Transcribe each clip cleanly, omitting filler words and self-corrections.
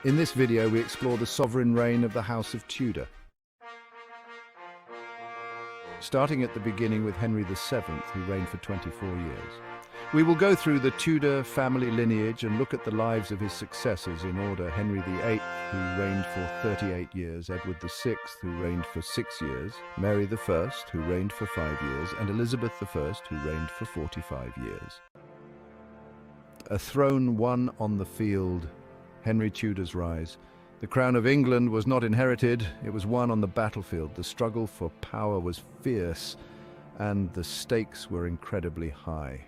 In this video, we explore the sovereign reign of the House of Tudor. Starting at the beginning with Henry VII, who reigned for 24 years. We will go through the Tudor family lineage and look at the lives of his successors in order: Henry VIII, who reigned for 38 years, Edward VI, who reigned for 6 years, Mary I, who reigned for 5 years, and Elizabeth I, who reigned for 45 years. A throne won on the field. Henry Tudor's rise. The crown of England was not inherited, it was won on the battlefield. The struggle for power was fierce, and the stakes were incredibly high.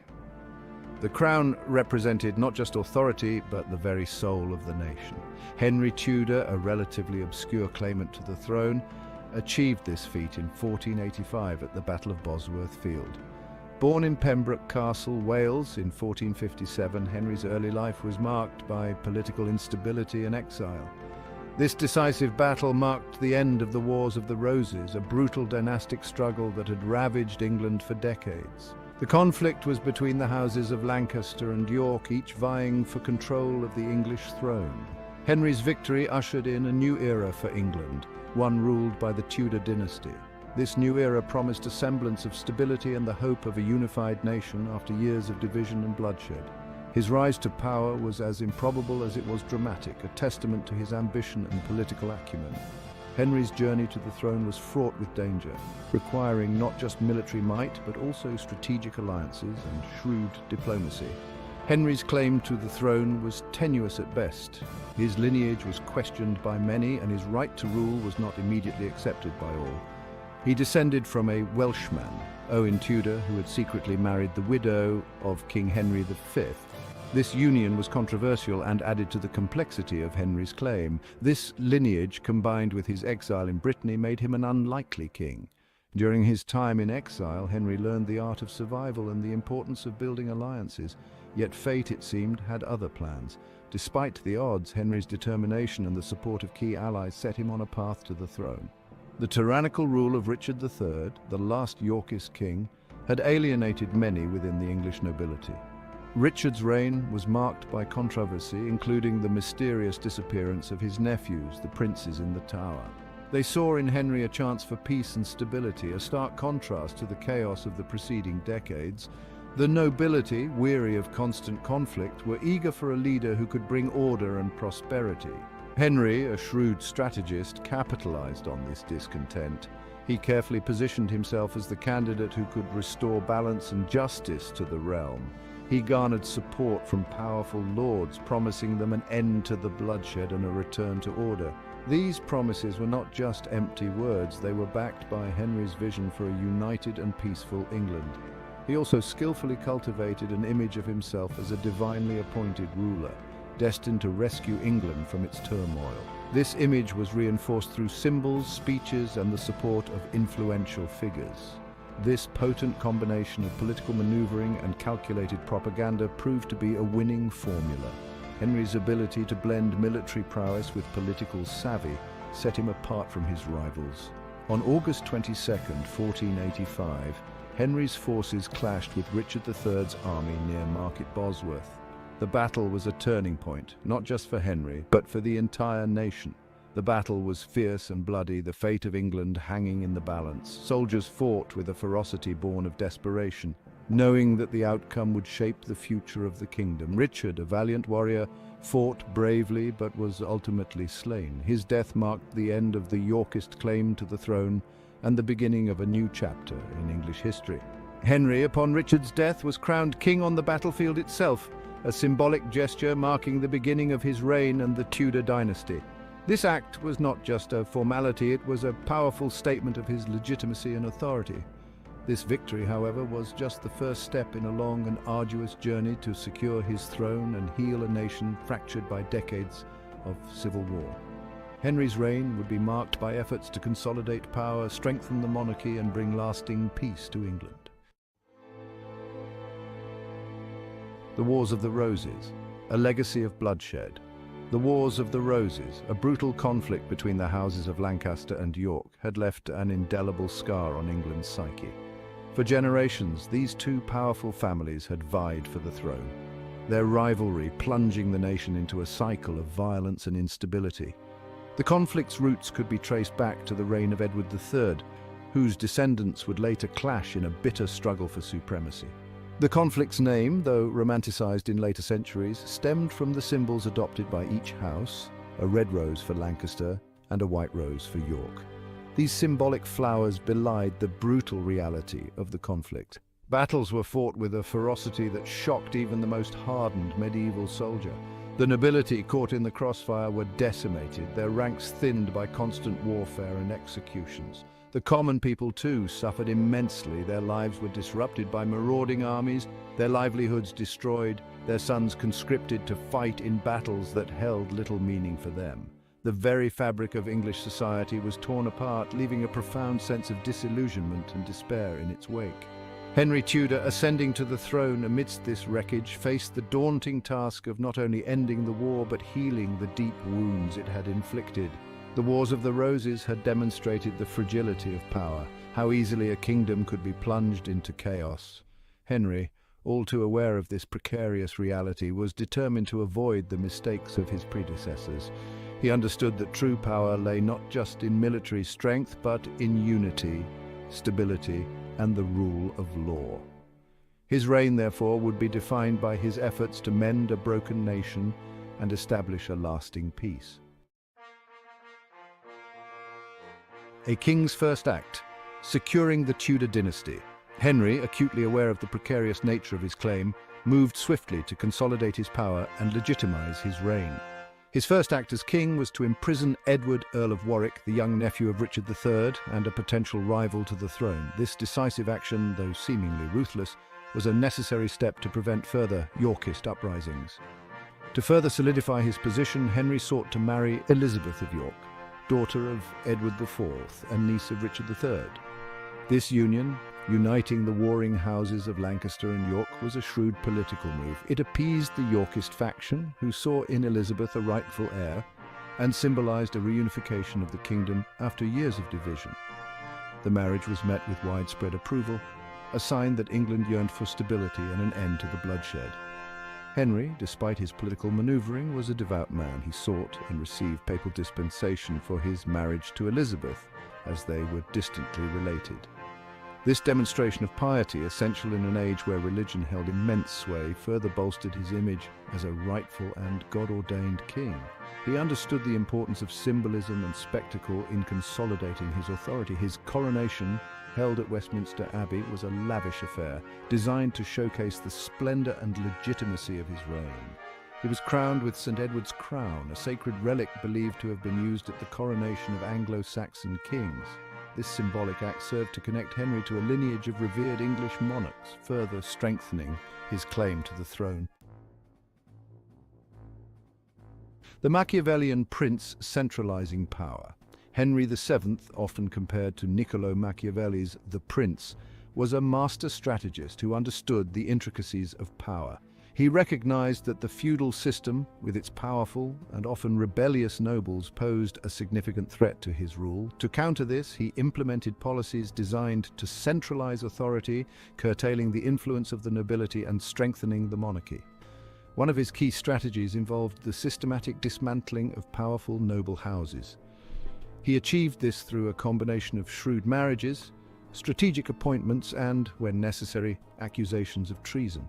The crown represented not just authority, but the very soul of the nation. Henry Tudor, a relatively obscure claimant to the throne, achieved this feat in 1485 at the Battle of Bosworth Field. Born in Pembroke Castle, Wales, in 1457, Henry's early life was marked by political instability and exile. This decisive battle marked the end of the Wars of the Roses, a brutal dynastic struggle that had ravaged England for decades. The conflict was between the houses of Lancaster and York, each vying for control of the English throne. Henry's victory ushered in a new era for England, one ruled by the Tudor dynasty. This new era promised a semblance of stability and the hope of a unified nation after years of division and bloodshed. His rise to power was as improbable as it was dramatic, a testament to his ambition and political acumen. Henry's journey to the throne was fraught with danger, requiring not just military might, but also strategic alliances and shrewd diplomacy. Henry's claim to the throne was tenuous at best. His lineage was questioned by many, and his right to rule was not immediately accepted by all. He descended from a Welshman, Owen Tudor, who had secretly married the widow of King Henry V. This union was controversial and added to the complexity of Henry's claim. This lineage, combined with his exile in Brittany, made him an unlikely king. During his time in exile, Henry learned the art of survival and the importance of building alliances. Yet fate, it seemed, had other plans. Despite the odds, Henry's determination and the support of key allies set him on a path to the throne. The tyrannical rule of Richard III, the last Yorkist king, had alienated many within the English nobility. Richard's reign was marked by controversy, including the mysterious disappearance of his nephews, the princes in the Tower. They saw in Henry a chance for peace and stability, a stark contrast to the chaos of the preceding decades. The nobility, weary of constant conflict, were eager for a leader who could bring order and prosperity. Henry, a shrewd strategist, capitalized on this discontent. He carefully positioned himself as the candidate who could restore balance and justice to the realm. He garnered support from powerful lords, promising them an end to the bloodshed and a return to order. These promises were not just empty words, they were backed by Henry's vision for a united and peaceful England. He also skillfully cultivated an image of himself as a divinely appointed ruler, destined to rescue England from its turmoil. This image was reinforced through symbols, speeches, and the support of influential figures. This potent combination of political maneuvering and calculated propaganda proved to be a winning formula. Henry's ability to blend military prowess with political savvy set him apart from his rivals. On August 22, 1485, Henry's forces clashed with Richard III's army near Market Bosworth. The battle was a turning point, not just for Henry, but for the entire nation. The battle was fierce and bloody, the fate of England hanging in the balance. Soldiers fought with a ferocity born of desperation, knowing that the outcome would shape the future of the kingdom. Richard, a valiant warrior, fought bravely but was ultimately slain. His death marked the end of the Yorkist claim to the throne and the beginning of a new chapter in English history. Henry, upon Richard's death, was crowned king on the battlefield itself, a symbolic gesture marking the beginning of his reign and the Tudor dynasty. This act was not just a formality, it was a powerful statement of his legitimacy and authority. This victory, however, was just the first step in a long and arduous journey to secure his throne and heal a nation fractured by decades of civil war. Henry's reign would be marked by efforts to consolidate power, strengthen the monarchy, and bring lasting peace to England. The Wars of the Roses, a legacy of bloodshed. The Wars of the Roses, a brutal conflict between the houses of Lancaster and York, had left an indelible scar on England's psyche. For generations, these two powerful families had vied for the throne. their rivalry plunging the nation into a cycle of violence and instability. The conflict's roots could be traced back to the reign of Edward III, whose descendants would later clash in a bitter struggle for supremacy. The conflict's name, though romanticized in later centuries, stemmed from the symbols adopted by each house, a red rose for Lancaster and a white rose for York. These symbolic flowers belied the brutal reality of the conflict. Battles were fought with a ferocity that shocked even the most hardened medieval soldier. The nobility caught in the crossfire were decimated, their ranks thinned by constant warfare and executions. The common people, too, suffered immensely. Their lives were disrupted by marauding armies, their livelihoods destroyed, their sons conscripted to fight in battles that held little meaning for them. The very fabric of English society was torn apart, leaving a profound sense of disillusionment and despair in its wake. Henry Tudor, ascending to the throne amidst this wreckage, faced the daunting task of not only ending the war but healing the deep wounds it had inflicted. The Wars of the Roses had demonstrated the fragility of power, how easily a kingdom could be plunged into chaos. Henry, all too aware of this precarious reality, was determined to avoid the mistakes of his predecessors. He understood that true power lay not just in military strength, but in unity, stability, and the rule of law. His reign, therefore, would be defined by his efforts to mend a broken nation and establish a lasting peace. A king's first act: securing the Tudor dynasty. Henry, acutely aware of the precarious nature of his claim, moved swiftly to consolidate his power and legitimize his reign. His first act as king was to imprison Edward, Earl of Warwick, the young nephew of Richard III and a potential rival to the throne. This decisive action, though seemingly ruthless, was a necessary step to prevent further Yorkist uprisings. To further solidify his position, Henry sought to marry Elizabeth of York, daughter of Edward IV and niece of Richard III. This union, uniting the warring houses of Lancaster and York, was a shrewd political move. It appeased the Yorkist faction, who saw in Elizabeth a rightful heir, and symbolized a reunification of the kingdom after years of division. The marriage was met with widespread approval, a sign that England yearned for stability and an end to the bloodshed. Henry, despite his political maneuvering, was a devout man. He sought and received papal dispensation for his marriage to Elizabeth, as they were distantly related. This demonstration of piety, essential in an age where religion held immense sway, further bolstered his image as a rightful and God-ordained king. He understood the importance of symbolism and spectacle in consolidating his authority. His coronation, held at Westminster Abbey, was a lavish affair, designed to showcase the splendor and legitimacy of his reign. He was crowned with St. Edward's crown, a sacred relic believed to have been used at the coronation of Anglo-Saxon kings. This symbolic act served to connect Henry to a lineage of revered English monarchs, further strengthening his claim to the throne. The Machiavellian prince centralizing power. Henry VII, often compared to Niccolo Machiavelli's The Prince, was a master strategist who understood the intricacies of power. He recognized that the feudal system, with its powerful and often rebellious nobles, posed a significant threat to his rule. To counter this, he implemented policies designed to centralize authority, curtailing the influence of the nobility and strengthening the monarchy. One of his key strategies involved the systematic dismantling of powerful noble houses. He achieved this through a combination of shrewd marriages, strategic appointments, and, when necessary, accusations of treason.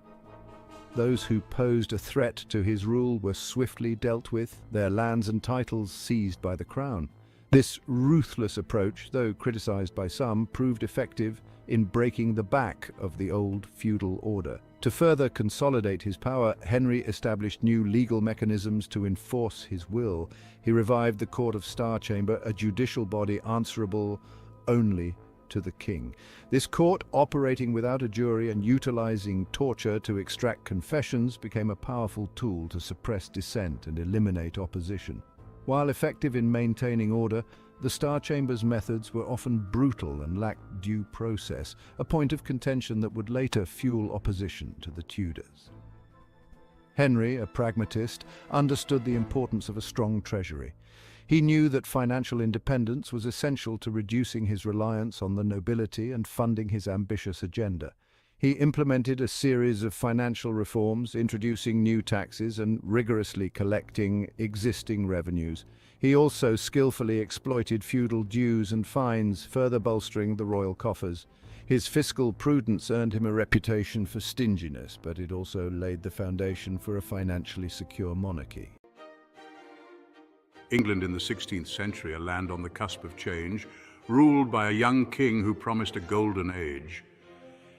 Those who posed a threat to his rule were swiftly dealt with, their lands and titles seized by the crown. This ruthless approach, though criticized by some, proved effective in breaking the back of the old feudal order. To further consolidate his power, Henry established new legal mechanisms to enforce his will. He revived the Court of Star Chamber, a judicial body answerable only to the king. This court, operating without a jury and utilizing torture to extract confessions, became a powerful tool to suppress dissent and eliminate opposition. While effective in maintaining order, the Star Chamber's methods were often brutal and lacked due process, a point of contention that would later fuel opposition to the Tudors. Henry, a pragmatist, understood the importance of a strong treasury. He knew that financial independence was essential to reducing his reliance on the nobility and funding his ambitious agenda. He implemented a series of financial reforms, introducing new taxes and rigorously collecting existing revenues. He also skillfully exploited feudal dues and fines, further bolstering the royal coffers. His fiscal prudence earned him a reputation for stinginess, but it also laid the foundation for a financially secure monarchy. England in the 16th century, a land on the cusp of change, ruled by a young king who promised a golden age.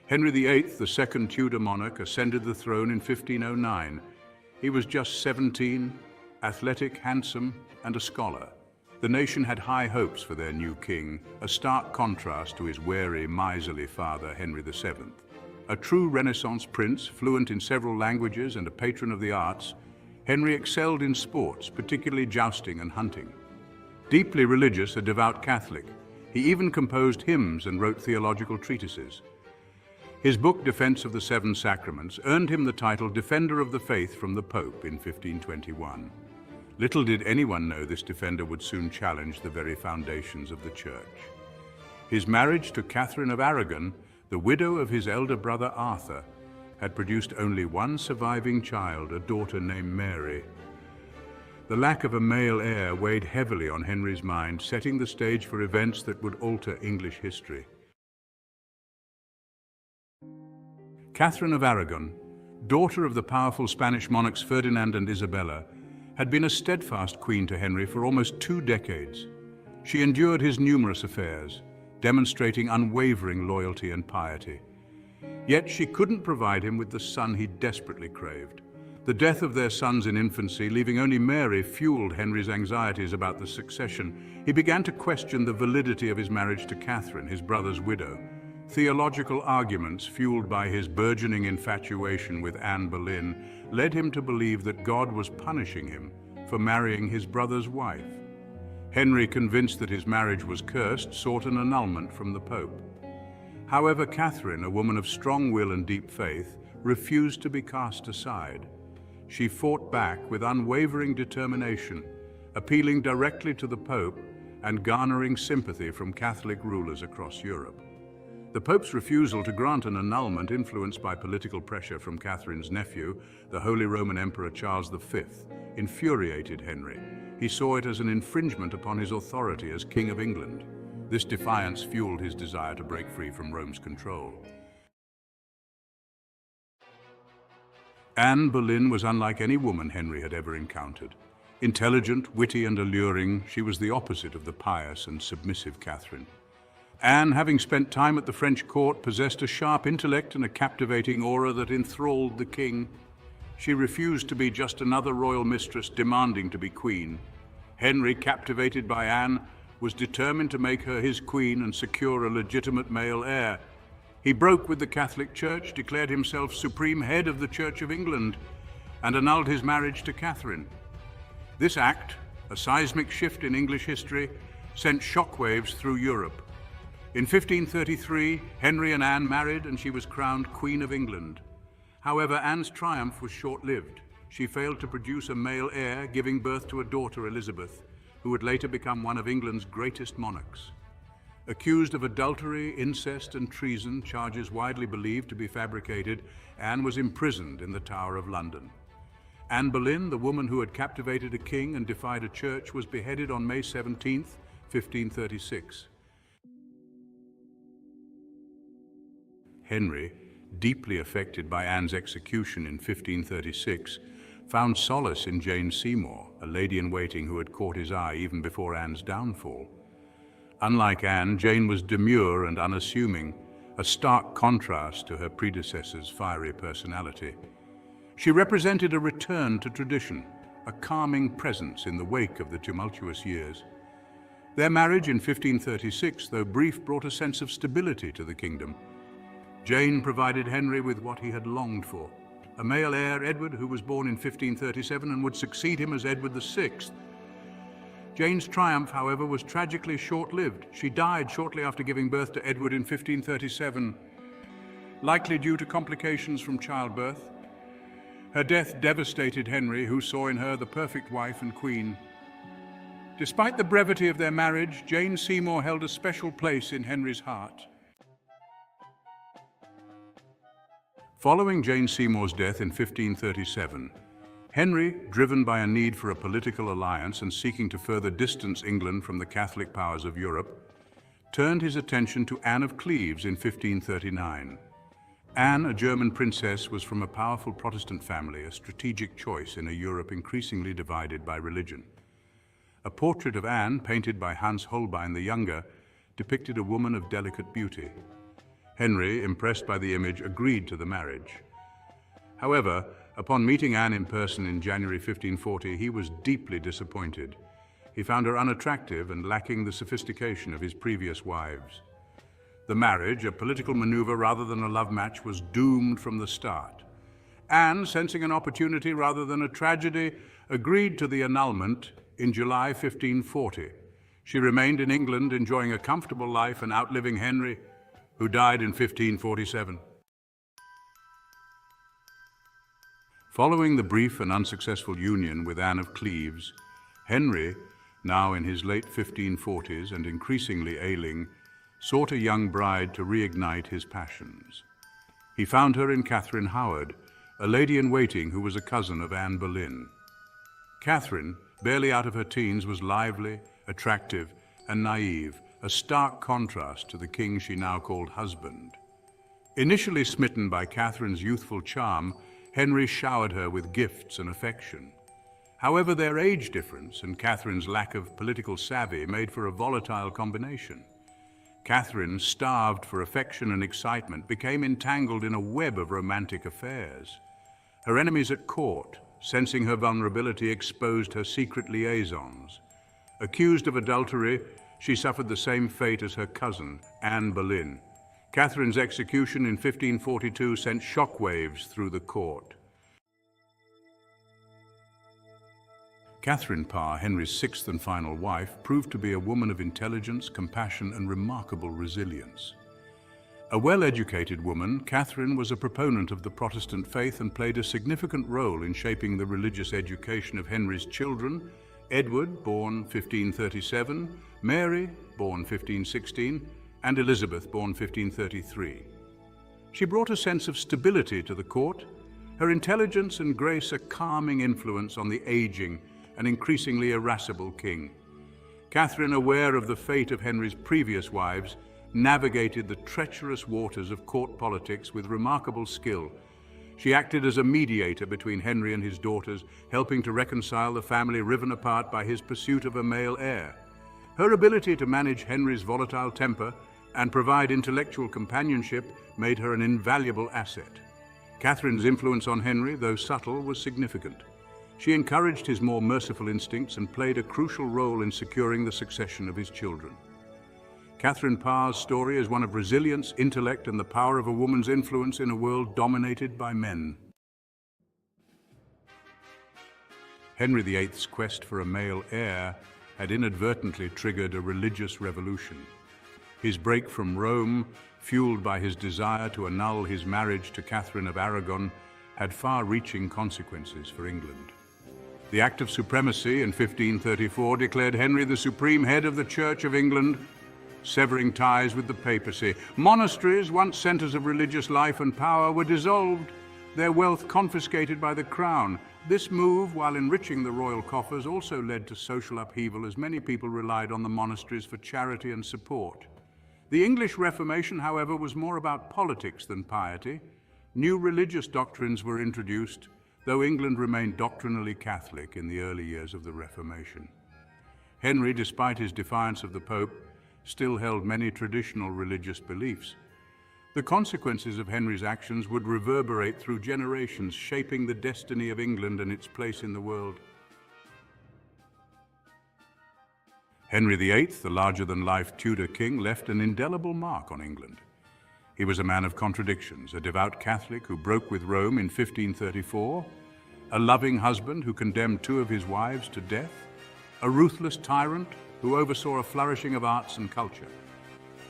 Henry VIII, the second Tudor monarch, ascended the throne in 1509. He was just 17, athletic, handsome, and a scholar. The nation had high hopes for their new king, a stark contrast to his wary, miserly father, Henry VII. A true Renaissance prince, fluent in several languages and a patron of the arts, Henry excelled in sports, particularly jousting and hunting. Deeply religious, a devout Catholic, he even composed hymns and wrote theological treatises. His book, Defense of the Seven Sacraments, earned him the title Defender of the Faith from the Pope in 1521. Little did anyone know this defender would soon challenge the very foundations of the Church. His marriage to Catherine of Aragon, the widow of his elder brother Arthur, had produced only one surviving child, a daughter named Mary. The lack of a male heir weighed heavily on Henry's mind, setting the stage for events that would alter English history. Catherine of Aragon, daughter of the powerful Spanish monarchs Ferdinand and Isabella, had been a steadfast queen to Henry for almost 2 decades. She endured his numerous affairs, demonstrating unwavering loyalty and piety. Yet she couldn't provide him with the son he desperately craved. The death of their sons in infancy, leaving only Mary, fueled Henry's anxieties about the succession. He began to question the validity of his marriage to Catherine, his brother's widow. Theological arguments, fueled by his burgeoning infatuation with Anne Boleyn, led him to believe that God was punishing him for marrying his brother's wife. Henry, convinced that his marriage was cursed, sought an annulment from the Pope. However, Catherine, a woman of strong will and deep faith, refused to be cast aside. She fought back with unwavering determination, appealing directly to the Pope and garnering sympathy from Catholic rulers across Europe. The Pope's refusal to grant an annulment, influenced by political pressure from Catherine's nephew, the Holy Roman Emperor Charles V, infuriated Henry. He saw it as an infringement upon his authority as King of England. This defiance fueled his desire to break free from Rome's control. Anne Boleyn was unlike any woman Henry had ever encountered. Intelligent, witty, and alluring, she was the opposite of the pious and submissive Catherine. Anne, having spent time at the French court, possessed a sharp intellect and a captivating aura that enthralled the king. She refused to be just another royal mistress demanding to be queen. Henry, captivated by Anne, was determined to make her his queen and secure a legitimate male heir. He broke with the Catholic Church, declared himself supreme head of the Church of England, and annulled his marriage to Catherine. This act, a seismic shift in English history, sent shockwaves through Europe. In 1533, Henry and Anne married and she was crowned Queen of England. However, Anne's triumph was short-lived. She failed to produce a male heir, giving birth to a daughter, Elizabeth, who would later become one of England's greatest monarchs. Accused of adultery, incest, and treason, charges widely believed to be fabricated, Anne was imprisoned in the Tower of London. Anne Boleyn, the woman who had captivated a king and defied a church, was beheaded on May 17, 1536. Henry, deeply affected by Anne's execution in 1536, found solace in Jane Seymour, a lady-in-waiting who had caught his eye even before Anne's downfall. Unlike Anne, Jane was demure and unassuming, a stark contrast to her predecessor's fiery personality. She represented a return to tradition, a calming presence in the wake of the tumultuous years. Their marriage in 1536, though brief, brought a sense of stability to the kingdom. Jane provided Henry with what he had longed for, a male heir, Edward, who was born in 1537 and would succeed him as Edward VI. Jane's triumph, however, was tragically short-lived. She died shortly after giving birth to Edward in 1537, likely due to complications from childbirth. Her death devastated Henry, who saw in her the perfect wife and queen. Despite the brevity of their marriage, Jane Seymour held a special place in Henry's heart. Following Jane Seymour's death in 1537, Henry, driven by a need for a political alliance and seeking to further distance England from the Catholic powers of Europe, turned his attention to Anne of Cleves in 1539. Anne, a German princess, was from a powerful Protestant family, a strategic choice in a Europe increasingly divided by religion. A portrait of Anne, painted by Hans Holbein the Younger, depicted a woman of delicate beauty. Henry, impressed by the image, agreed to the marriage. However, upon meeting Anne in person in January 1540, he was deeply disappointed. He found her unattractive and lacking the sophistication of his previous wives. The marriage, a political maneuver rather than a love match, was doomed from the start. Anne, sensing an opportunity rather than a tragedy, agreed to the annulment in July 1540. She remained in England, enjoying a comfortable life and outliving Henry, who died in 1547. Following the brief and unsuccessful union with Anne of Cleves, Henry, now in his late 1540s and increasingly ailing, sought a young bride to reignite his passions. He found her in Catherine Howard, a lady-in-waiting who was a cousin of Anne Boleyn. Catherine, barely out of her teens, was lively, attractive, and naive, a stark contrast to the king she now called husband. Initially smitten by Catherine's youthful charm, Henry showered her with gifts and affection. However, their age difference and Catherine's lack of political savvy made for a volatile combination. Catherine, starved for affection and excitement, became entangled in a web of romantic affairs. Her enemies at court, sensing her vulnerability, exposed her secret liaisons. Accused of adultery, she suffered the same fate as her cousin, Anne Boleyn. Catherine's execution in 1542 sent shockwaves through the court. Catherine Parr, Henry's sixth and final wife, proved to be a woman of intelligence, compassion, and remarkable resilience. A well-educated woman, Catherine was a proponent of the Protestant faith and played a significant role in shaping the religious education of Henry's children, Edward, born 1537, Mary, born 1516, and Elizabeth, born 1533. She brought a sense of stability to the court, her intelligence and grace a calming influence on the aging and increasingly irascible king. Catherine, aware of the fate of Henry's previous wives, navigated the treacherous waters of court politics with remarkable skill. She acted as a mediator between Henry and his daughters, helping to reconcile the family riven apart by his pursuit of a male heir. Her ability to manage Henry's volatile temper and provide intellectual companionship made her an invaluable asset. Catherine's influence on Henry, though subtle, was significant. She encouraged his more merciful instincts and played a crucial role in securing the succession of his children. Catherine Parr's story is one of resilience, intellect, and the power of a woman's influence in a world dominated by men. Henry VIII's quest for a male heir had inadvertently triggered a religious revolution. His break from Rome, fueled by his desire to annul his marriage to Catherine of Aragon, had far-reaching consequences for England. The Act of Supremacy in 1534 declared Henry the supreme head of the Church of England, severing ties with the papacy. Monasteries, once centers of religious life and power, were dissolved, their wealth confiscated by the crown. This move, while enriching the royal coffers, also led to social upheaval as many people relied on the monasteries for charity and support. The English Reformation, however, was more about politics than piety. New religious doctrines were introduced, though England remained doctrinally Catholic in the early years of the Reformation. Henry, despite his defiance of the Pope, still held many traditional religious beliefs. The consequences of Henry's actions would reverberate through generations, shaping the destiny of England and its place in the world. Henry VIII, the larger-than-life Tudor king, left an indelible mark on England. He was a man of contradictions, a devout Catholic who broke with Rome in 1534, a loving husband who condemned two of his wives to death, a ruthless tyrant who oversaw a flourishing of arts and culture.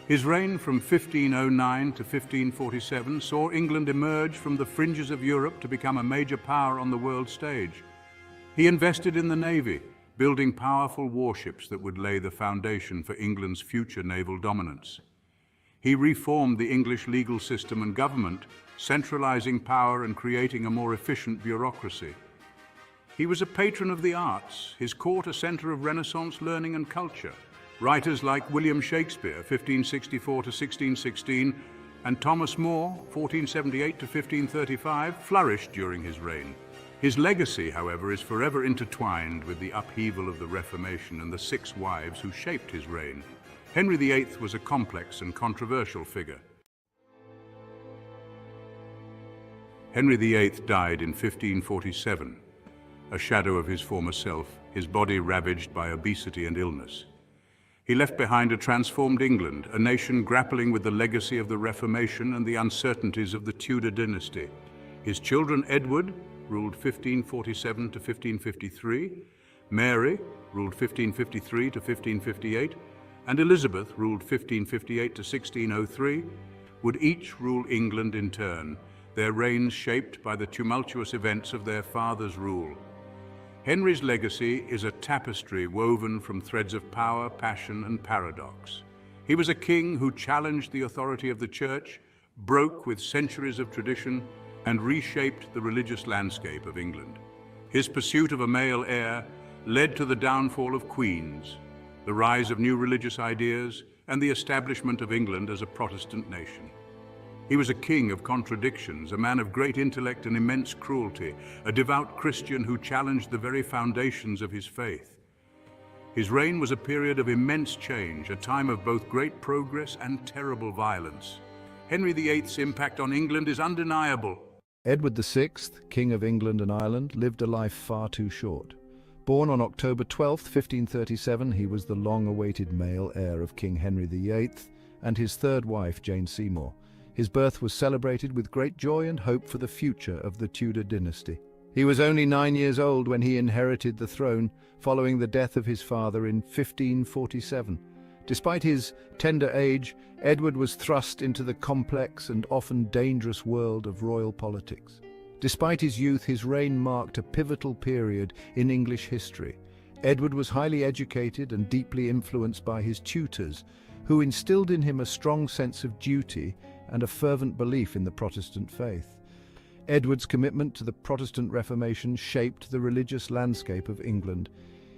His reign from 1509 to 1547 saw England emerge from the fringes of Europe to become a major power on the world stage. He invested in the Navy, building powerful warships that would lay the foundation for England's future naval dominance. He reformed the English legal system and government, centralizing power and creating a more efficient bureaucracy. He was a patron of the arts, his court a center of Renaissance learning and culture. Writers like William Shakespeare, 1564 to 1616, and Thomas More, 1478 to 1535, flourished during his reign. His legacy, however, is forever intertwined with the upheaval of the Reformation and the 6 wives who shaped his reign. Henry VIII was a complex and controversial figure. Henry VIII died in 1547, a shadow of his former self, his body ravaged by obesity and illness. He left behind a transformed England, a nation grappling with the legacy of the Reformation and the uncertainties of the Tudor dynasty. His children Edward ruled 1547 to 1553, Mary ruled 1553 to 1558, and Elizabeth ruled 1558 to 1603, would each rule England in turn, their reigns shaped by the tumultuous events of their father's rule. Henry's legacy is a tapestry woven from threads of power, passion, and paradox. He was a king who challenged the authority of the Church, broke with centuries of tradition, and reshaped the religious landscape of England. His pursuit of a male heir led to the downfall of queens, the rise of new religious ideas, and the establishment of England as a Protestant nation. He was a king of contradictions, a man of great intellect and immense cruelty, a devout Christian who challenged the very foundations of his faith. His reign was a period of immense change, a time of both great progress and terrible violence. Henry VIII's impact on England is undeniable. Edward VI, King of England and Ireland, lived a life far too short. Born on October 12, 1537, he was the long-awaited male heir of King Henry VIII and his third wife, Jane Seymour. His birth was celebrated with great joy and hope for the future of the Tudor dynasty. He was only 9 years old when he inherited the throne, following the death of his father in 1547. Despite his tender age, Edward was thrust into the complex and often dangerous world of royal politics. Despite his youth, his reign marked a pivotal period in English history. Edward was highly educated and deeply influenced by his tutors, who instilled in him a strong sense of duty and a fervent belief in the Protestant faith. Edward's commitment to the Protestant Reformation shaped the religious landscape of England.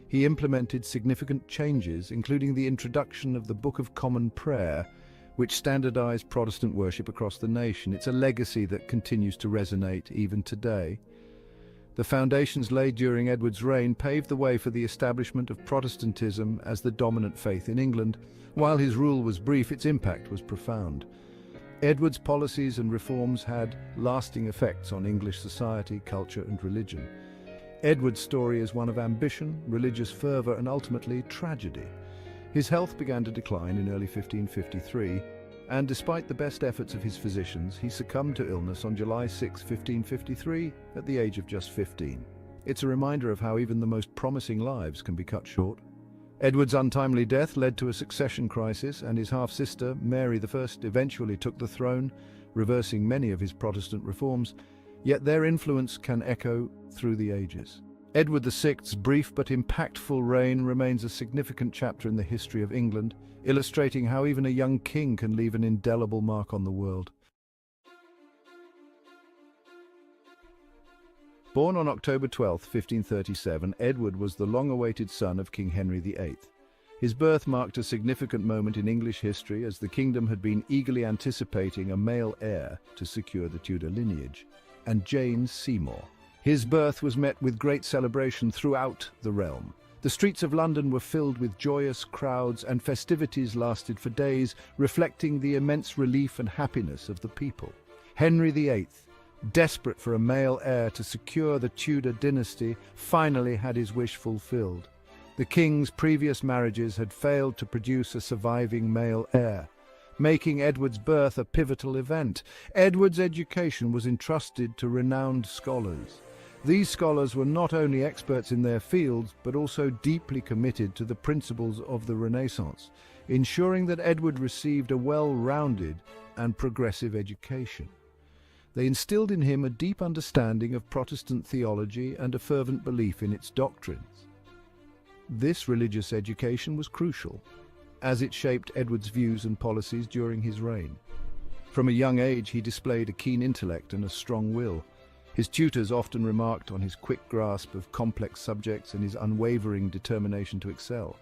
He implemented significant changes, including the introduction of the Book of Common Prayer, which standardized Protestant worship across the nation. It's a legacy that continues to resonate even today. The foundations laid during Edward's reign paved the way for the establishment of Protestantism as the dominant faith in England. While his rule was brief, its impact was profound. Edward's policies and reforms had lasting effects on English society, culture, and religion. Edward's story is one of ambition, religious fervor, and ultimately tragedy. His health began to decline in early 1553, and despite the best efforts of his physicians, he succumbed to illness on July 6, 1553, at the age of just 15. It's a reminder of how even the most promising lives can be cut short. Edward's untimely death led to a succession crisis, and his half-sister, Mary I, eventually took the throne, reversing many of his Protestant reforms, yet their influence can echo through the ages. Edward VI's brief but impactful reign remains a significant chapter in the history of England, illustrating how even a young king can leave an indelible mark on the world. Born on October 12, 1537, Edward was the long-awaited son of King Henry VIII. His birth marked a significant moment in English history, as the kingdom had been eagerly anticipating a male heir to secure the Tudor lineage, and Jane Seymour. His birth was met with great celebration throughout the realm. The streets of London were filled with joyous crowds, and festivities lasted for days, reflecting the immense relief and happiness of the people. Henry VIII, desperate for a male heir to secure the Tudor dynasty, finally had his wish fulfilled. The king's previous marriages had failed to produce a surviving male heir, making Edward's birth a pivotal event. Edward's education was entrusted to renowned scholars. These scholars were not only experts in their fields, but also deeply committed to the principles of the Renaissance, ensuring that Edward received a well-rounded and progressive education. They instilled in him a deep understanding of Protestant theology and a fervent belief in its doctrines. This religious education was crucial, as it shaped Edward's views and policies during his reign. From a young age, he displayed a keen intellect and a strong will. His tutors often remarked on his quick grasp of complex subjects and his unwavering determination to excel.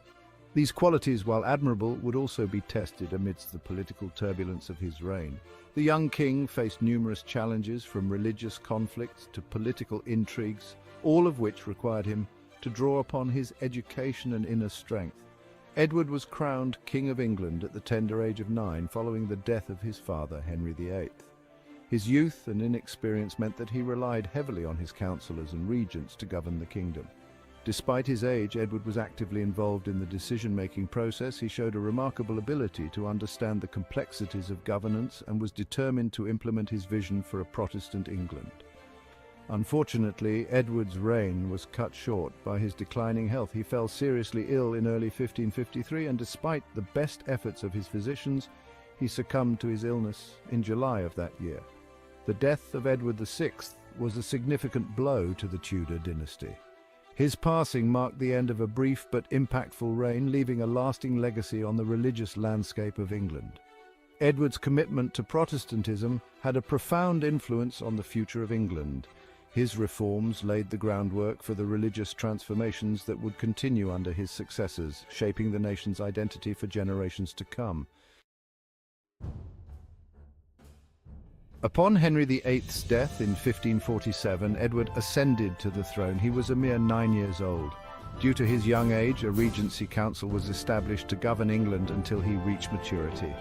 These qualities, while admirable, would also be tested amidst the political turbulence of his reign. The young king faced numerous challenges, from religious conflicts to political intrigues, all of which required him to draw upon his education and inner strength. Edward was crowned King of England at the tender age of 9 following the death of his father, Henry VIII. His youth and inexperience meant that he relied heavily on his councillors and regents to govern the kingdom. Despite his age, Edward was actively involved in the decision-making process. He showed a remarkable ability to understand the complexities of governance and was determined to implement his vision for a Protestant England. Unfortunately, Edward's reign was cut short by his declining health. He fell seriously ill in early 1553, and despite the best efforts of his physicians, he succumbed to his illness in July of that year. The death of Edward VI was a significant blow to the Tudor dynasty. His passing marked the end of a brief but impactful reign, leaving a lasting legacy on the religious landscape of England. Edward's commitment to Protestantism had a profound influence on the future of England. His reforms laid the groundwork for the religious transformations that would continue under his successors, shaping the nation's identity for generations to come. Upon Henry VIII's death in 1547, Edward ascended to the throne. He was a mere 9 years old. Due to his young age, a regency council was established to govern England until he reached maturity.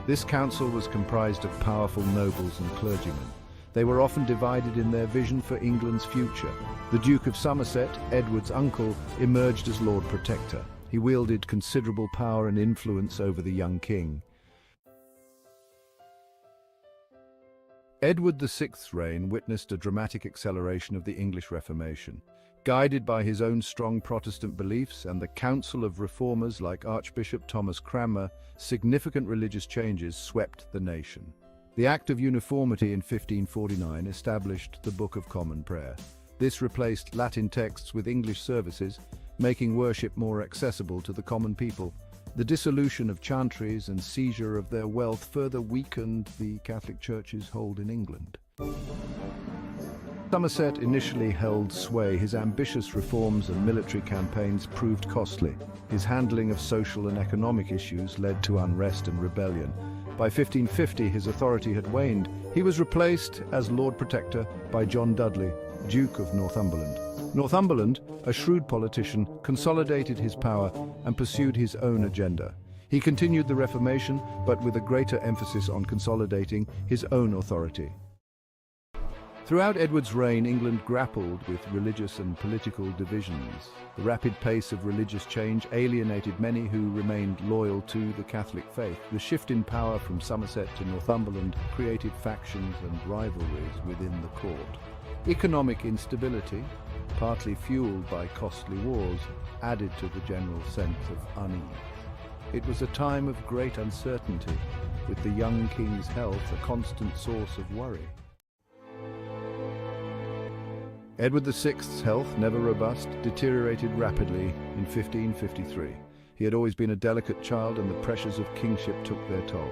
This council was comprised of powerful nobles and clergymen. They were often divided in their vision for England's future. The Duke of Somerset, Edward's uncle, emerged as Lord Protector. He wielded considerable power and influence over the young king. Edward VI's reign witnessed a dramatic acceleration of the English Reformation. Guided by his own strong Protestant beliefs and the counsel of reformers like Archbishop Thomas Cranmer, significant religious changes swept the nation. The Act of Uniformity in 1549 established the Book of Common Prayer. This replaced Latin texts with English services, making worship more accessible to the common people. The dissolution of chantries and seizure of their wealth further weakened the Catholic Church's hold in England. Somerset initially held sway. His ambitious reforms and military campaigns proved costly. His handling of social and economic issues led to unrest and rebellion. By 1550, his authority had waned. He was replaced as Lord Protector by John Dudley, Duke of Northumberland. Northumberland, a shrewd politician, consolidated his power and pursued his own agenda. He continued the Reformation, but with a greater emphasis on consolidating his own authority. Throughout Edward's reign, England grappled with religious and political divisions. The rapid pace of religious change alienated many who remained loyal to the Catholic faith. The shift in power from Somerset to Northumberland created factions and rivalries within the court. Economic instability, partly fueled by costly wars, added to the general sense of unease. It was a time of great uncertainty, with the young king's health a constant source of worry. Edward VI's health, never robust, deteriorated rapidly in 1553. He had always been a delicate child, and the pressures of kingship took their toll.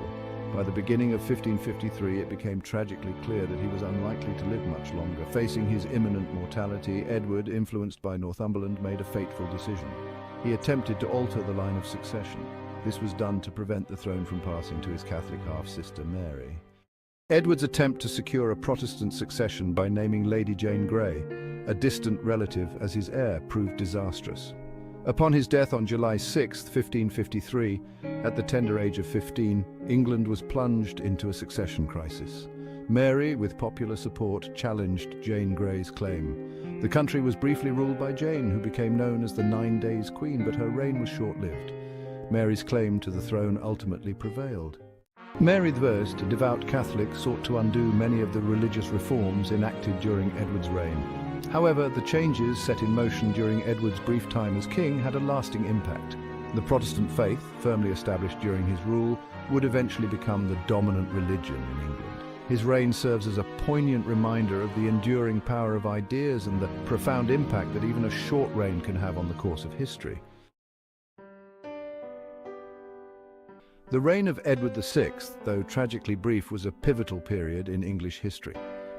By the beginning of 1553, it became tragically clear that he was unlikely to live much longer. Facing his imminent mortality, Edward, influenced by Northumberland, made a fateful decision. He attempted to alter the line of succession. This was done to prevent the throne from passing to his Catholic half-sister Mary. Edward's attempt to secure a Protestant succession by naming Lady Jane Grey, a distant relative, as his heir proved disastrous. Upon his death on July 6, 1553, at the tender age of 15, England was plunged into a succession crisis. Mary, with popular support, challenged Jane Grey's claim. The country was briefly ruled by Jane, who became known as the 9 Days Queen, but her reign was short-lived. Mary's claim to the throne ultimately prevailed. Mary I, a devout Catholic, sought to undo many of the religious reforms enacted during Edward's reign. However, the changes set in motion during Edward's brief time as king had a lasting impact. The Protestant faith, firmly established during his rule, would eventually become the dominant religion in England. His reign serves as a poignant reminder of the enduring power of ideas and the profound impact that even a short reign can have on the course of history. The reign of Edward VI, though tragically brief, was a pivotal period in English history.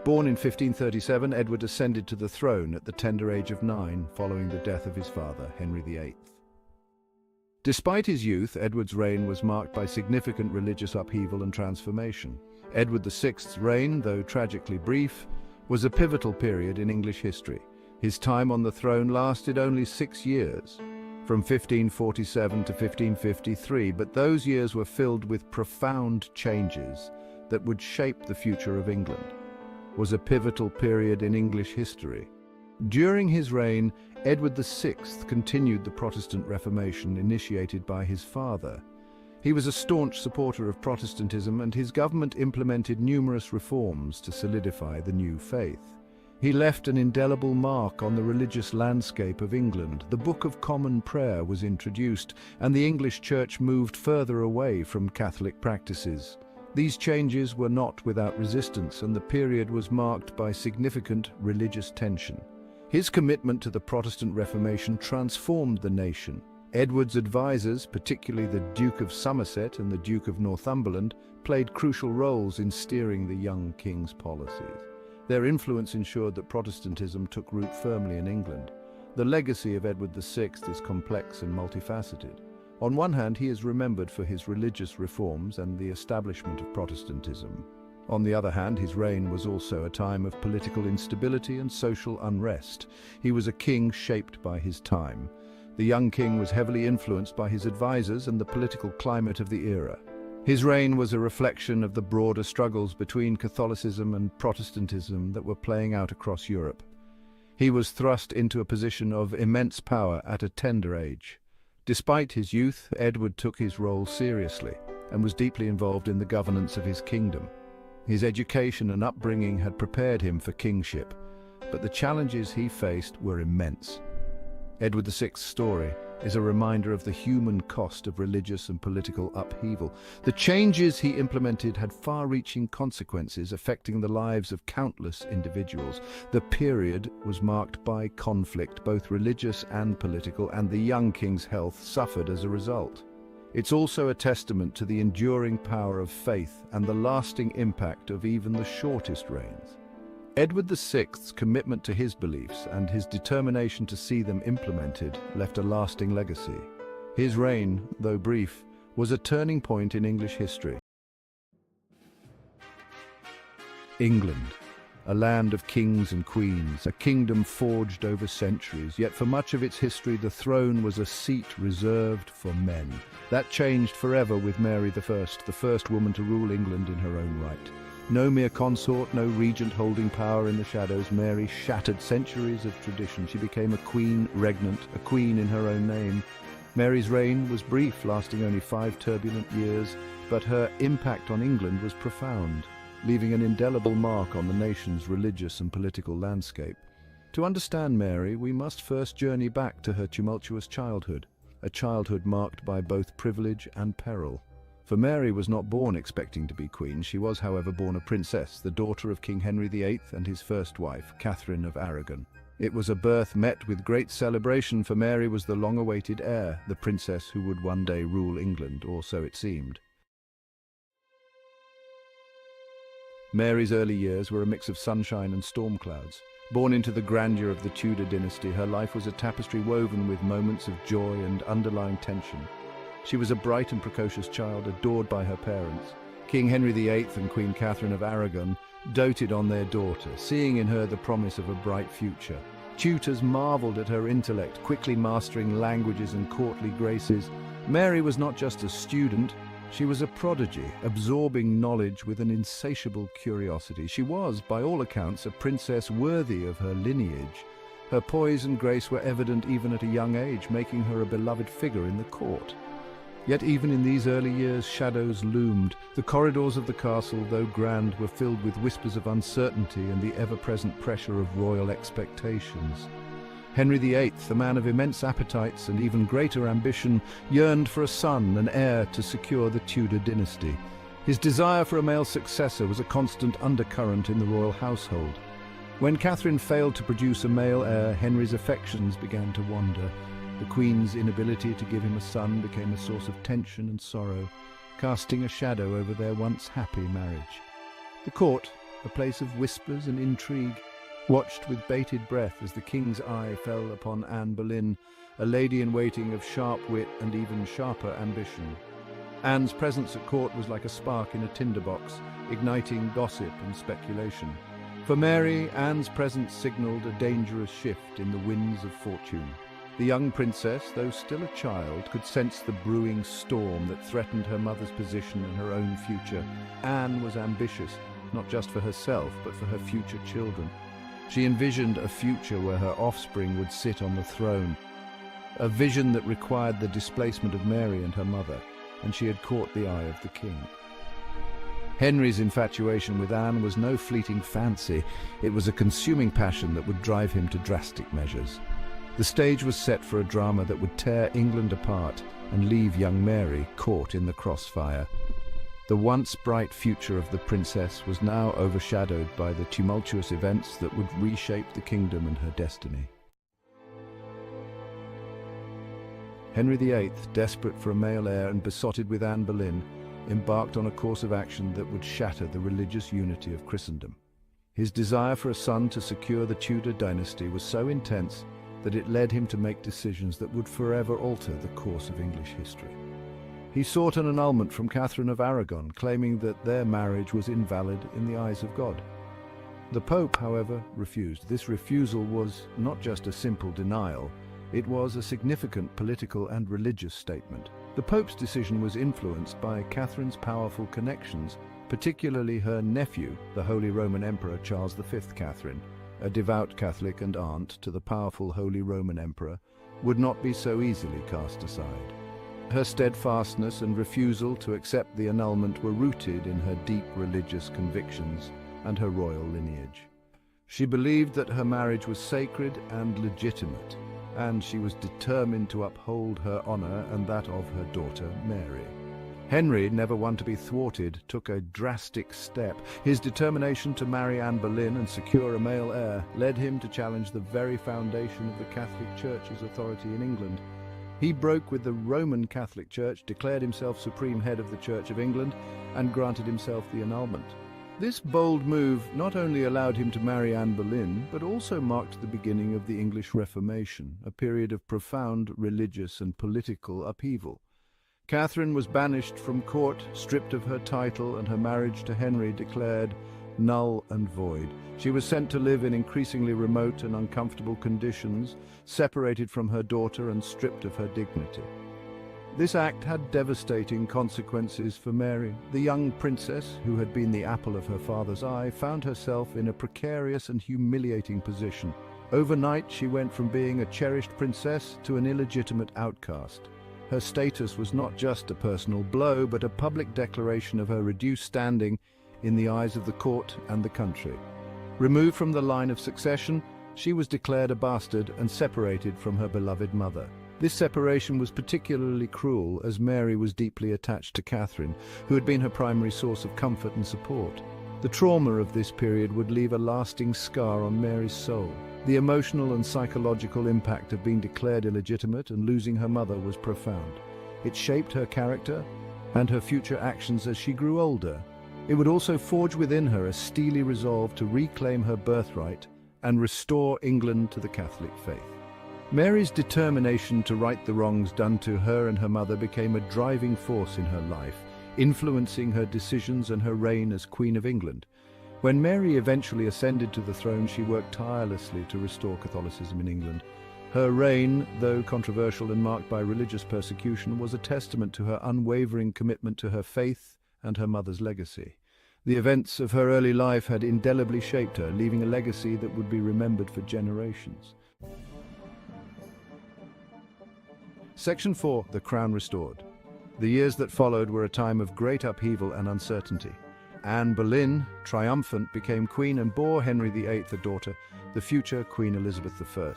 Born in 1537, Edward ascended to the throne at the tender age of 9, following the death of his father, Henry VIII. Despite his youth, Edward's reign was marked by significant religious upheaval and transformation. Edward VI's reign, though tragically brief, was a pivotal period in English history. His time on the throne lasted only 6 years, from 1547 to 1553, but those years were filled with profound changes that would shape the future of England. It was a pivotal period in English history. During his reign, Edward VI continued the Protestant Reformation initiated by his father. He was a staunch supporter of Protestantism, and his government implemented numerous reforms to solidify the new faith. He left an indelible mark on the religious landscape of England. The Book of Common Prayer was introduced, and the English Church moved further away from Catholic practices. These changes were not without resistance, and the period was marked by significant religious tension. His commitment to the Protestant Reformation transformed the nation. Edward's advisors, particularly the Duke of Somerset and the Duke of Northumberland, played crucial roles in steering the young king's policies. Their influence ensured that Protestantism took root firmly in England. The legacy of Edward VI is complex and multifaceted. On one hand, he is remembered for his religious reforms and the establishment of Protestantism. On the other hand, his reign was also a time of political instability and social unrest. He was a king shaped by his time. The young king was heavily influenced by his advisors and the political climate of the era. His reign was a reflection of the broader struggles between Catholicism and Protestantism that were playing out across Europe. He was thrust into a position of immense power at a tender age. Despite his youth, Edward took his role seriously and was deeply involved in the governance of his kingdom. His education and upbringing had prepared him for kingship, but the challenges he faced were immense. Edward VI's story is a reminder of the human cost of religious and political upheaval. The changes he implemented had far-reaching consequences, affecting the lives of countless individuals. The period was marked by conflict, both religious and political, and the young king's health suffered as a result. It's also a testament to the enduring power of faith and the lasting impact of even the shortest reigns. Edward VI's commitment to his beliefs and his determination to see them implemented left a lasting legacy. His reign, though brief, was a turning point in English history. England, a land of kings and queens, a kingdom forged over centuries, yet for much of its history the throne was a seat reserved for men. That changed forever with Mary I, the first woman to rule England in her own right. No mere consort, no regent holding power in the shadows, Mary shattered centuries of tradition. She became a queen regnant, a queen in her own name. Mary's reign was brief, lasting only 5 turbulent years, but her impact on England was profound, leaving an indelible mark on the nation's religious and political landscape. To understand Mary, we must first journey back to her tumultuous childhood, a childhood marked by both privilege and peril. For Mary was not born expecting to be queen. She was, however, born a princess, the daughter of King Henry VIII and his first wife, Catherine of Aragon. It was a birth met with great celebration, for Mary was the long-awaited heir, the princess who would one day rule England, or so it seemed. Mary's early years were a mix of sunshine and storm clouds. Born into the grandeur of the Tudor dynasty, her life was a tapestry woven with moments of joy and underlying tension. She was a bright and precocious child, adored by her parents. King Henry VIII and Queen Catherine of Aragon doted on their daughter, seeing in her the promise of a bright future. Tutors marveled at her intellect, quickly mastering languages and courtly graces. Mary was not just a student, she was a prodigy, absorbing knowledge with an insatiable curiosity. She was, by all accounts, a princess worthy of her lineage. Her poise and grace were evident even at a young age, making her a beloved figure in the court. Yet even in these early years, shadows loomed. The corridors of the castle, though grand, were filled with whispers of uncertainty and the ever-present pressure of royal expectations. Henry VIII, a man of immense appetites and even greater ambition, yearned for a son, an heir to secure the Tudor dynasty. His desire for a male successor was a constant undercurrent in the royal household. When Catherine failed to produce a male heir, Henry's affections began to wander. The Queen's inability to give him a son became a source of tension and sorrow. casting a shadow over their once happy marriage. The court, a place of whispers and intrigue, watched with bated breath as the king's eye fell upon Anne Boleyn, a lady-in-waiting of sharp wit and even sharper ambition. Anne's presence at court was like a spark in a tinderbox, igniting gossip and speculation. For Mary, Anne's presence signalled a dangerous shift in the winds of fortune. The young princess, though still a child, could sense the brewing storm that threatened her mother's position and her own future. Anne was ambitious, not just for herself, but for her future children. She envisioned a future where her offspring would sit on the throne, a vision that required the displacement of Mary and her mother, and she had caught the eye of the king. Henry's infatuation with Anne was no fleeting fancy. It was a consuming passion that would drive him to drastic measures. The stage was set for a drama that would tear England apart and leave young Mary caught in the crossfire. The once bright future of the princess was now overshadowed by the tumultuous events that would reshape the kingdom and her destiny. Henry VIII, desperate for a male heir and besotted with Anne Boleyn, embarked on a course of action that would shatter the religious unity of Christendom. His desire for a son to secure the Tudor dynasty was so intense that it led him to make decisions that would forever alter the course of English history. He sought an annulment from Catherine of Aragon, claiming that their marriage was invalid in the eyes of God. The Pope, however, refused. This refusal was not just a simple denial, it was a significant political and religious statement. The Pope's decision was influenced by Catherine's powerful connections, particularly her nephew, the Holy Roman Emperor Charles V. Catherine, a devout Catholic and aunt to the powerful Holy Roman Emperor, would not be so easily cast aside. Her steadfastness and refusal to accept the annulment were rooted in her deep religious convictions and her royal lineage. She believed that her marriage was sacred and legitimate, and she was determined to uphold her honor and that of her daughter Mary. Henry, never one to be thwarted, took a drastic step. His determination to marry Anne Boleyn and secure a male heir led him to challenge the very foundation of the Catholic Church's authority in England. He broke with the Roman Catholic Church, declared himself supreme head of the Church of England, and granted himself the annulment. This bold move not only allowed him to marry Anne Boleyn, but also marked the beginning of the English Reformation, a period of profound religious and political upheaval. Catherine was banished from court, stripped of her title, and her marriage to Henry declared null and void. She was sent to live in increasingly remote and uncomfortable conditions, separated from her daughter and stripped of her dignity. This act had devastating consequences for Mary. The young princess, who had been the apple of her father's eye, found herself in a precarious and humiliating position. Overnight, she went from being a cherished princess to an illegitimate outcast. Her status was not just a personal blow, but a public declaration of her reduced standing in the eyes of the court and the country. Removed from the line of succession, she was declared a bastard and separated from her beloved mother. This separation was particularly cruel, as Mary was deeply attached to Catherine, who had been her primary source of comfort and support. The trauma of this period would leave a lasting scar on Mary's soul. The emotional and psychological impact of being declared illegitimate and losing her mother was profound. It shaped her character and her future actions as she grew older. It would also forge within her a steely resolve to reclaim her birthright and restore England to the Catholic faith. Mary's determination to right the wrongs done to her and her mother became a driving force in her life, influencing her decisions and her reign as Queen of England. When Mary eventually ascended to the throne, she worked tirelessly to restore Catholicism in England. Her reign, though controversial and marked by religious persecution, was a testament to her unwavering commitment to her faith and her mother's legacy. The events of her early life had indelibly shaped her, leaving a legacy that would be remembered for generations. Section 4. The Crown Restored. The years that followed were a time of great upheaval and uncertainty. Anne Boleyn, triumphant, became queen and bore Henry VIII a daughter, the future Queen Elizabeth I.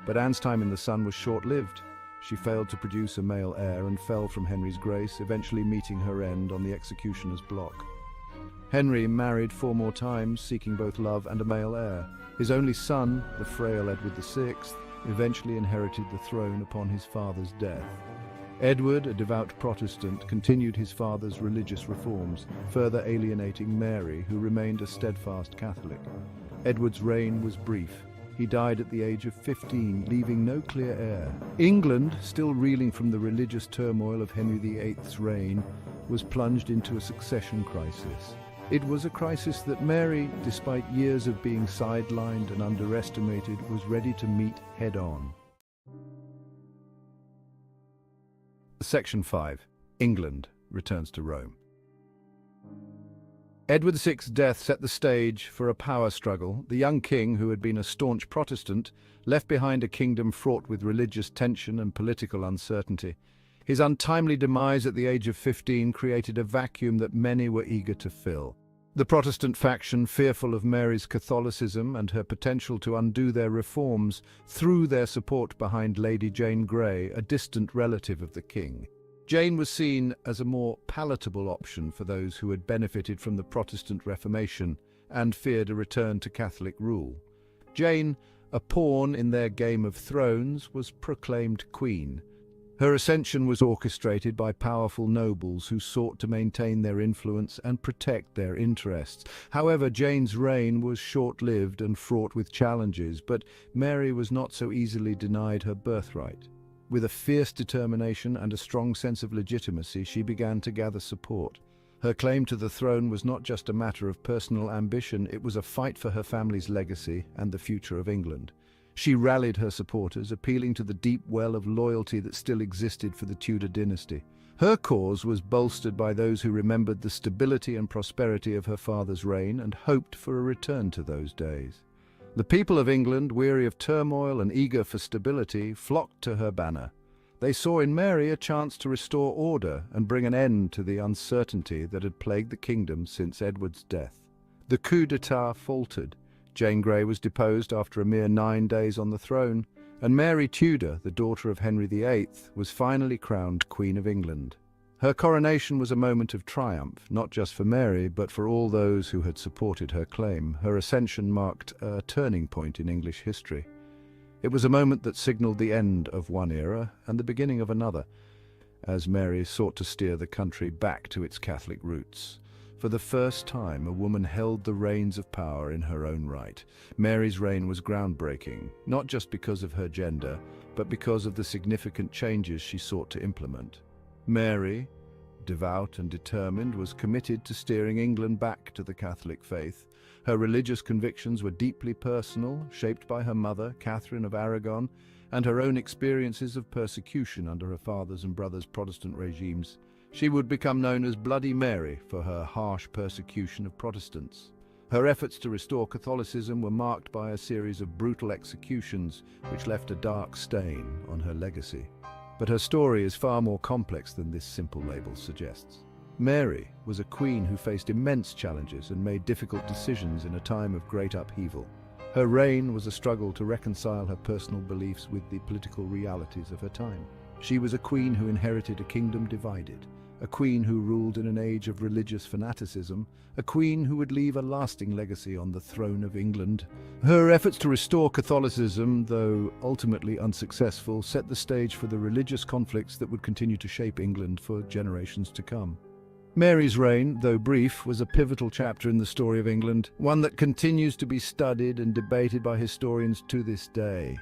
But Anne's time in the sun was short-lived. She failed to produce a male heir and fell from Henry's grace, eventually meeting her end on the executioner's block. Henry married 4 more times, seeking both love and a male heir. His only son, the frail Edward VI, eventually inherited the throne upon his father's death. Edward, a devout Protestant, continued his father's religious reforms, further alienating Mary, who remained a steadfast Catholic. Edward's reign was brief. He died at the age of 15, leaving no clear heir. England, still reeling from the religious turmoil of Henry VIII's reign, was plunged into a succession crisis. It was a crisis that Mary, despite years of being sidelined and underestimated, was ready to meet head-on. Section 5. England returns to Rome. Edward VI's death set the stage for a power struggle. The young king, who had been a staunch Protestant, left behind a kingdom fraught with religious tension and political uncertainty. His untimely demise at the age of 15 created a vacuum that many were eager to fill. The Protestant faction, fearful of Mary's Catholicism and her potential to undo their reforms, threw their support behind Lady Jane Grey, a distant relative of the king. Jane was seen as a more palatable option for those who had benefited from the Protestant Reformation and feared a return to Catholic rule. Jane, a pawn in their Game of Thrones, was proclaimed queen. Her ascension was orchestrated by powerful nobles who sought to maintain their influence and protect their interests. However, Jane's reign was short-lived and fraught with challenges, but Mary was not so easily denied her birthright. With a fierce determination and a strong sense of legitimacy, she began to gather support. Her claim to the throne was not just a matter of personal ambition, it was a fight for her family's legacy and the future of England. She rallied her supporters, appealing to the deep well of loyalty that still existed for the Tudor dynasty. Her cause was bolstered by those who remembered the stability and prosperity of her father's reign and hoped for a return to those days. The people of England, weary of turmoil and eager for stability, flocked to her banner. They saw in Mary a chance to restore order and bring an end to the uncertainty that had plagued the kingdom since Edward's death. The coup d'etat faltered. Jane Grey was deposed after a mere 9 days on the throne, and Mary Tudor, the daughter of Henry VIII, was finally crowned Queen of England. Her coronation was a moment of triumph, not just for Mary, but for all those who had supported her claim. Her ascension marked a turning point in English history. It was a moment that signaled the end of one era and the beginning of another, as Mary sought to steer the country back to its Catholic roots. For the first time, a woman held the reins of power in her own right. Mary's reign was groundbreaking, not just because of her gender, but because of the significant changes she sought to implement. Mary, devout and determined, was committed to steering England back to the Catholic faith. Her religious convictions were deeply personal, shaped by her mother, Catherine of Aragon, and her own experiences of persecution under her father's and brother's Protestant regimes. She would become known as Bloody Mary for her harsh persecution of Protestants. Her efforts to restore Catholicism were marked by a series of brutal executions, which left a dark stain on her legacy. But her story is far more complex than this simple label suggests. Mary was a queen who faced immense challenges and made difficult decisions in a time of great upheaval. Her reign was a struggle to reconcile her personal beliefs with the political realities of her time. She was a queen who inherited a kingdom divided, a queen who ruled in an age of religious fanaticism, a queen who would leave a lasting legacy on the throne of England. Her efforts to restore Catholicism, though ultimately unsuccessful, set the stage for the religious conflicts that would continue to shape England for generations to come. Mary's reign, though brief, was a pivotal chapter in the story of England, one that continues to be studied and debated by historians to this day.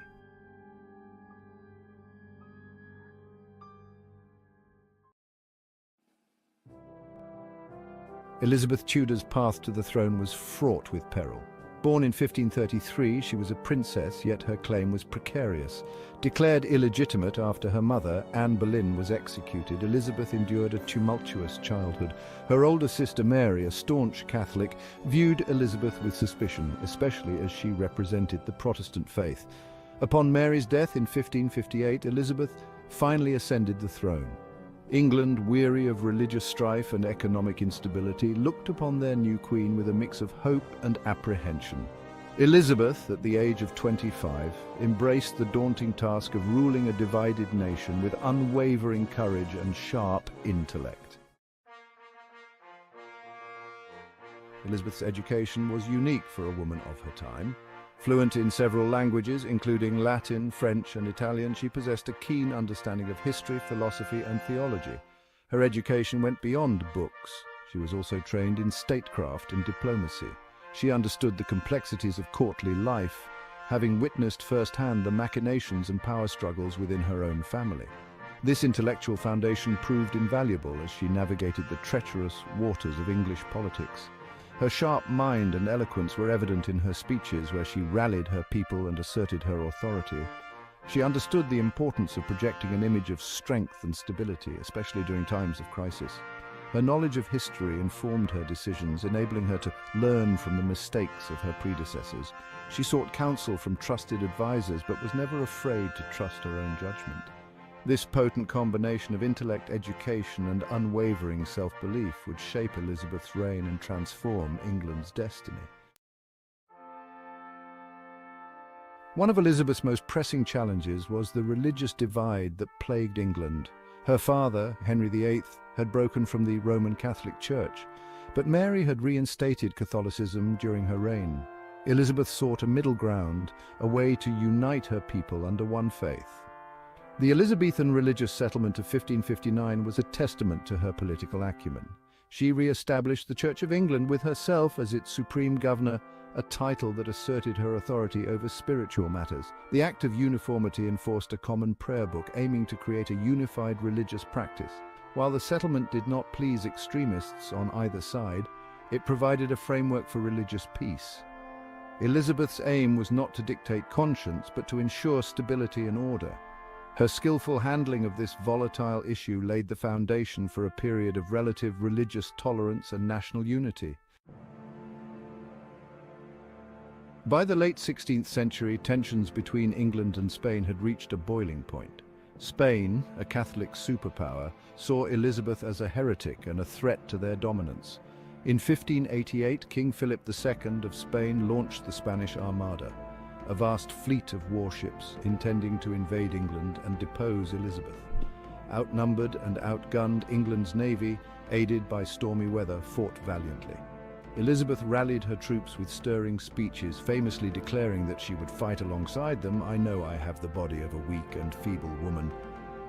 Elizabeth Tudor's path to the throne was fraught with peril. Born in 1533, she was a princess, yet her claim was precarious. Declared illegitimate after her mother, Anne Boleyn, was executed, Elizabeth endured a tumultuous childhood. Her older sister Mary, a staunch Catholic, viewed Elizabeth with suspicion, especially as she represented the Protestant faith. Upon Mary's death in 1558, Elizabeth finally ascended the throne. England, weary of religious strife and economic instability, looked upon their new queen with a mix of hope and apprehension. Elizabeth, at the age of 25, embraced the daunting task of ruling a divided nation with unwavering courage and sharp intellect. Elizabeth's education was unique for a woman of her time. Fluent in several languages, including Latin, French, and Italian, she possessed a keen understanding of history, philosophy, and theology. Her education went beyond books. She was also trained in statecraft and diplomacy. She understood the complexities of courtly life, having witnessed firsthand the machinations and power struggles within her own family. This intellectual foundation proved invaluable as she navigated the treacherous waters of English politics. Her sharp mind and eloquence were evident in her speeches where she rallied her people and asserted her authority. She understood the importance of projecting an image of strength and stability, especially during times of crisis. Her knowledge of history informed her decisions, enabling her to learn from the mistakes of her predecessors. She sought counsel from trusted advisors, but was never afraid to trust her own judgment. This potent combination of intellect, education, and unwavering self-belief would shape Elizabeth's reign and transform England's destiny. One of Elizabeth's most pressing challenges was the religious divide that plagued England. Her father, Henry VIII, had broken from the Roman Catholic Church, but Mary had reinstated Catholicism during her reign. Elizabeth sought a middle ground, a way to unite her people under one faith. The Elizabethan religious settlement of 1559 was a testament to her political acumen. She re-established the Church of England with herself as its supreme governor, a title that asserted her authority over spiritual matters. The Act of Uniformity enforced a common prayer book, aiming to create a unified religious practice. While the settlement did not please extremists on either side, it provided a framework for religious peace. Elizabeth's aim was not to dictate conscience, but to ensure stability and order. Her skillful handling of this volatile issue laid the foundation for a period of relative religious tolerance and national unity. By the late 16th century, tensions between England and Spain had reached a boiling point. Spain, a Catholic superpower, saw Elizabeth as a heretic and a threat to their dominance. In 1588, King Philip II of Spain launched the Spanish Armada, a vast fleet of warships intending to invade England and depose Elizabeth. Outnumbered and outgunned, England's navy, aided by stormy weather, fought valiantly. Elizabeth rallied her troops with stirring speeches, famously declaring that she would fight alongside them. "I know I have the body of a weak and feeble woman,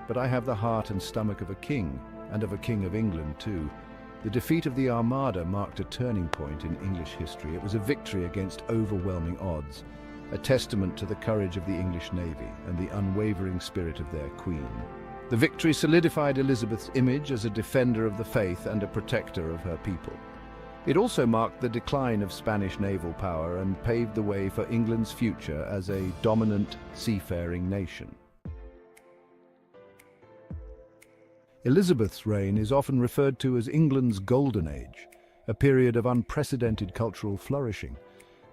but I have the heart and stomach of a king, and of a king of England too." The defeat of the Armada marked a turning point in English history. It was a victory against overwhelming odds, a testament to the courage of the English navy and the unwavering spirit of their queen. The victory solidified Elizabeth's image as a defender of the faith and a protector of her people. It also marked the decline of Spanish naval power and paved the way for England's future as a dominant seafaring nation. Elizabeth's reign is often referred to as England's Golden Age, a period of unprecedented cultural flourishing.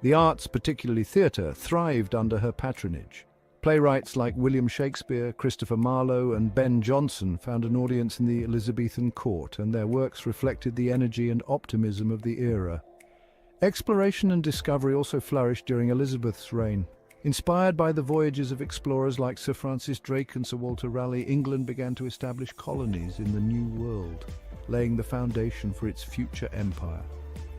The arts, particularly theatre, thrived under her patronage. Playwrights like William Shakespeare, Christopher Marlowe, and Ben Jonson found an audience in the Elizabethan court, and their works reflected the energy and optimism of the era. Exploration and discovery also flourished during Elizabeth's reign. Inspired by the voyages of explorers like Sir Francis Drake and Sir Walter Raleigh, England began to establish colonies in the New World, laying the foundation for its future empire.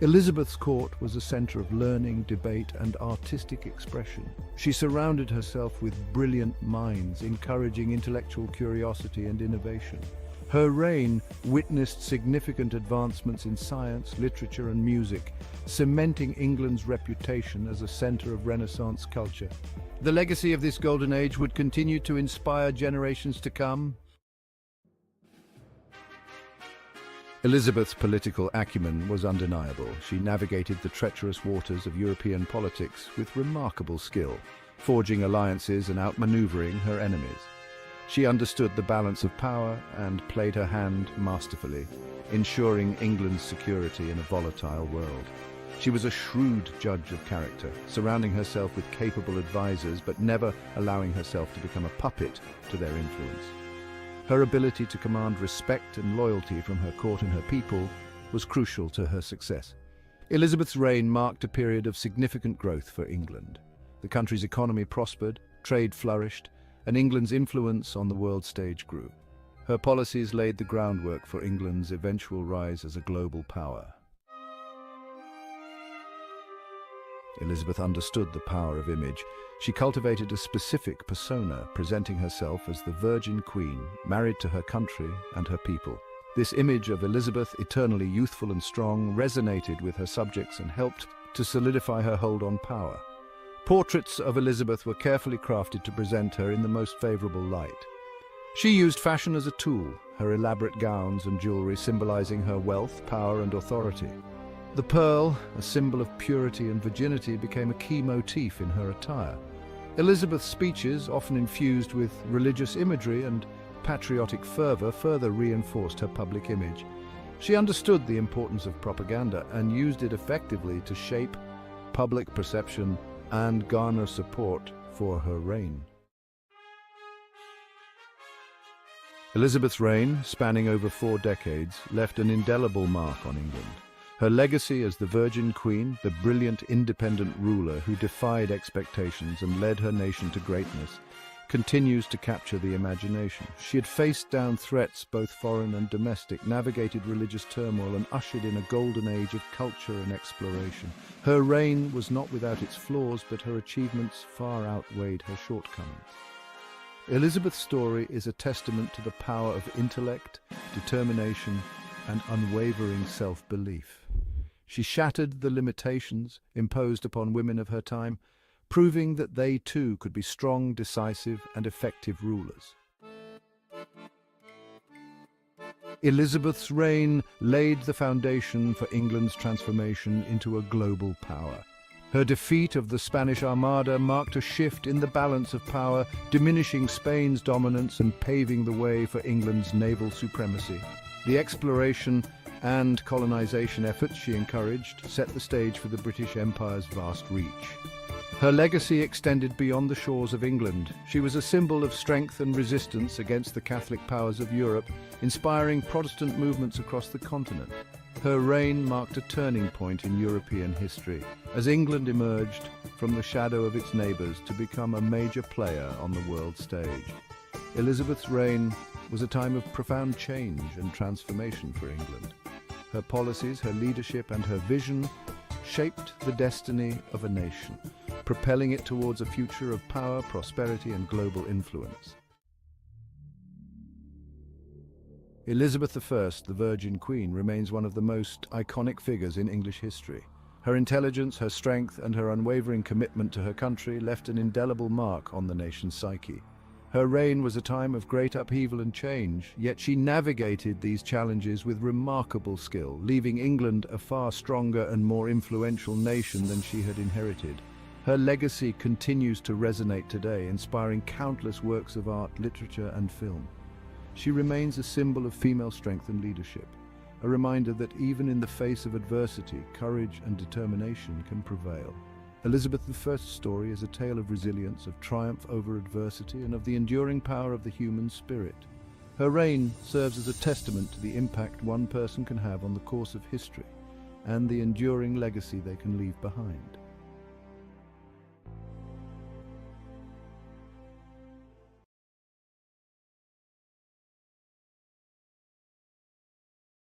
Elizabeth's court was a centre of learning, debate, and artistic expression. She surrounded herself with brilliant minds, encouraging intellectual curiosity and innovation. Her reign witnessed significant advancements in science, literature, and music, cementing England's reputation as a centre of Renaissance culture. The legacy of this golden age would continue to inspire generations to come. Elizabeth's political acumen was undeniable. She navigated the treacherous waters of European politics with remarkable skill, forging alliances and outmaneuvering her enemies. She understood the balance of power and played her hand masterfully, ensuring England's security in a volatile world. She was a shrewd judge of character, surrounding herself with capable advisors but never allowing herself to become a puppet to their influence. Her ability to command respect and loyalty from her court and her people was crucial to her success. Elizabeth's reign marked a period of significant growth for England. The country's economy prospered, trade flourished, and England's influence on the world stage grew. Her policies laid the groundwork for England's eventual rise as a global power. Elizabeth understood the power of image. She cultivated a specific persona, presenting herself as the Virgin Queen, married to her country and her people. This image of Elizabeth, eternally youthful and strong, resonated with her subjects and helped to solidify her hold on power. Portraits of Elizabeth were carefully crafted to present her in the most favorable light. She used fashion as a tool, her elaborate gowns and jewelry symbolizing her wealth, power, and authority. The pearl, a symbol of purity and virginity, became a key motif in her attire. Elizabeth's speeches, often infused with religious imagery and patriotic fervor, further reinforced her public image. She understood the importance of propaganda and used it effectively to shape public perception and garner support for her reign. Elizabeth's reign, spanning over 4 decades, left an indelible mark on England. Her legacy as the Virgin Queen, the brilliant independent ruler who defied expectations and led her nation to greatness, continues to capture the imagination. She had faced down threats, both foreign and domestic, navigated religious turmoil, and ushered in a golden age of culture and exploration. Her reign was not without its flaws, but her achievements far outweighed her shortcomings. Elizabeth's story is a testament to the power of intellect, determination, and unwavering self-belief. She shattered the limitations imposed upon women of her time, proving that they too could be strong, decisive, and effective rulers. Elizabeth's reign laid the foundation for England's transformation into a global power. Her defeat of the Spanish Armada marked a shift in the balance of power, diminishing Spain's dominance and paving the way for England's naval supremacy. The exploration and colonization efforts she encouraged set the stage for the British Empire's vast reach. Her legacy extended beyond the shores of England. She was a symbol of strength and resistance against the Catholic powers of Europe, inspiring Protestant movements across the continent. Her reign marked a turning point in European history, as England emerged from the shadow of its neighbours to become a major player on the world stage. Elizabeth's reign was a time of profound change and transformation for England. Her policies, her leadership, and her vision shaped the destiny of a nation, propelling it towards a future of power, prosperity, and global influence. Elizabeth I, the Virgin Queen, remains one of the most iconic figures in English history. Her intelligence, her strength, and her unwavering commitment to her country left an indelible mark on the nation's psyche. Her reign was a time of great upheaval and change, yet she navigated these challenges with remarkable skill, leaving England a far stronger and more influential nation than she had inherited. Her legacy continues to resonate today, inspiring countless works of art, literature, and film. She remains a symbol of female strength and leadership, a reminder that even in the face of adversity, courage and determination can prevail. Elizabeth I's story is a tale of resilience, of triumph over adversity, and of the enduring power of the human spirit. Her reign serves as a testament to the impact one person can have on the course of history and the enduring legacy they can leave behind.